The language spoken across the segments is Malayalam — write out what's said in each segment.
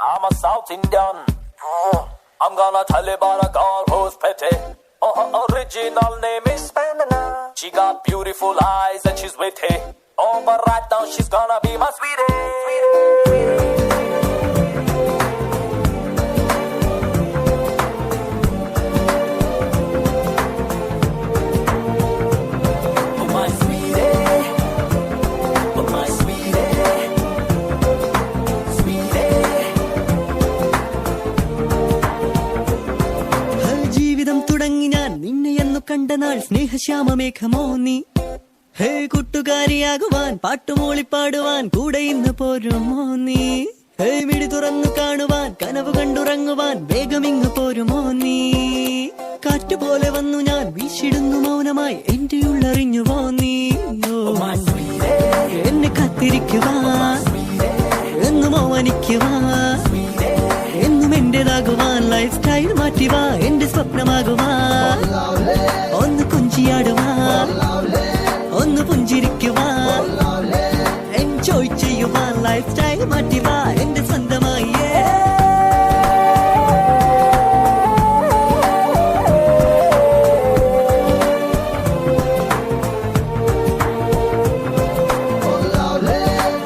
I'm a South Indian. I'm gonna tell you about a girl who's pretty. Oh, her original name is Spanina. She got beautiful eyes and she's witty. Oh, but right now she's gonna be my sweetie. കണ്ടനാൾ സ്നേഹശ്യാമമേഘമോ നീ ഹേ കൂട്ടുകാരിയാകുവാൻ പാട്ടുമൂളിപ്പാടുവാൻ കൂടെ ഇന്ന് പോരുമോ നീ ഹേ മിഴി തുറന്നു കാണുവാൻ കനവ് കണ്ടുറങ്ങുവാൻ വേഗമിങ്ങ് പോരുമോ നീ കാറ്റുപോലെ വന്നു ഞാൻ വീശിടുന്നു മൗനമായി എന്റെ ഉള്ളറിഞ്ഞുവോ നീ എന്നെ കാത്തിരിക്കുവാൻ എന്നും ഓമനിക്കുവാൻ എന്നും എന്റേതാകുവാൻ ലൈഫ് സ്റ്റൈൽ മാറ്റിവാ എന്റെ സ്വപ്നമാകുവാൻ ഒന്ന് കുഞ്ചിയാടുവാൻ ഒന്ന് പുഞ്ചിരിക്കുവാൻ എൻജോയ് ചെയ്യുവാൻ ലൈഫ് സ്റ്റൈൽ മാറ്റിവാ എന്റെ സ്വന്തമായി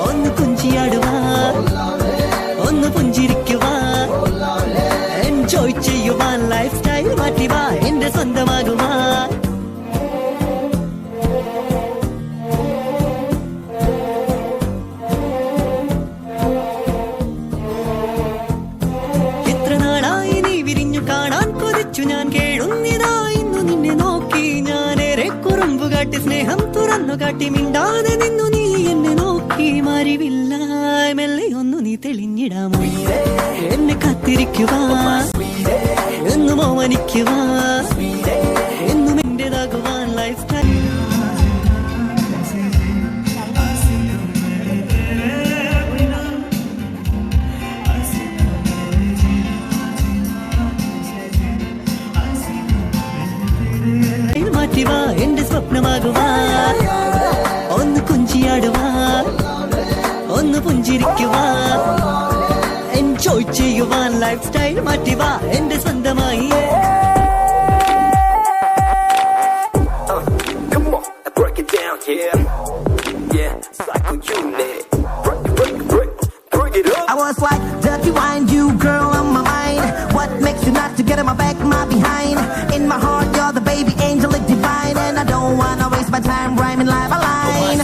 ഒന്ന് കുഞ്ചിയാടുവാൻ ഒന്ന് പുഞ്ചിരിക്കുവാൻ എൻജോയ് ചെയ്യുവാൻ ലൈഫ് സ്റ്റൈൽ മാറ്റിവാ എന്റെ സ്വന്തമാകുവാൻ എത്ര നാളായി നീ വിരിഞ്ഞു കാണാൻ കൊതിച്ചു ഞാൻ കേഴുന്നിതാ ഇന്നു നിന്നെ നോക്കി ഞാനേറെ കുറുമ്പു കാട്ടി സ്നേഹം തുറന്നു കാട്ടി മിണ്ടാതെ നിന്നു നീ എന്നെ നോക്കി മാറിവില്ല മെല്ലെ ഒന്നു നീ തെളിഞ്ഞിടാമോ എന്നെ കാത്തിരിക്കുവാ എന്നും ഓമനിക്കുവാ എന്നും എന്റേതാകുവാൻ ലൈഫ് സ്റ്റൈൽ മാറ്റിവാ എന്റെ സ്വപ്നമാകുവാ ഒന്ന് കുഞ്ചിയാടുവാ ഒന്ന് പുഞ്ചിരിക്കുവാ എൻജോയ് ചെയ്യുവാൻ ലൈഫ് സ്റ്റൈൽ മാറ്റിവാ എന്റെ സ്വന്തമായി I was like dirty wine, you girl on my mind. What makes you not to get in my back, my behind? In my heart, you're the baby angel, like divine, and I don't wanna waste my time rhyming live a line.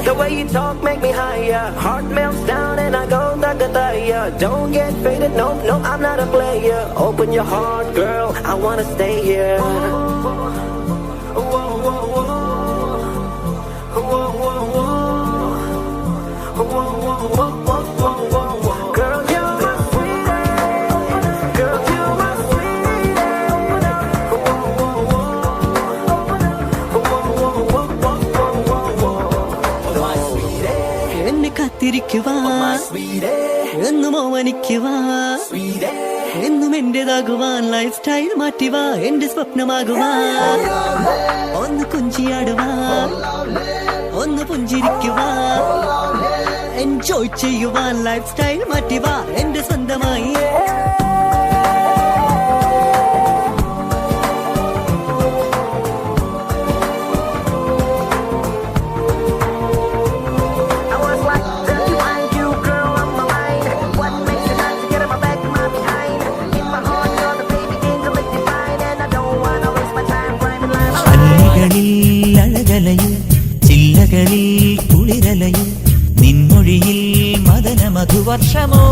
The way you talk make me higher. Heart melts down and I go da-da-da-ya. Don't get faded, no, no, I'm not a player. Open your heart, girl, I wanna stay here. Girl, you're my sweetie. Girl, you're my sweetie. എന്നെ കാത്തിരിക്കുവാ എന്നും ഓമനിക്കുവാ എന്നും എന്റേതാകുവാൻ ലൈഫ് സ്റ്റൈൽ മാറ്റിവാ എന്റെ സ്വപ്നമാകുവാ ഒന്ന് കുഞ്ചിയാടുവാ ഒന്ന് പുഞ്ചിരിക്കുവാ എൻജോയ് ചെയ്യുവാൻ ലൈഫ് സ്റ്റൈൽ മാറ്റിവാ എന്റെ സ്വന്തമായി അഴകലയും ചില്ലകളിൽ കുളിരലയും നിൻമൊഴിയിൽ മദന മധുവർഷമോ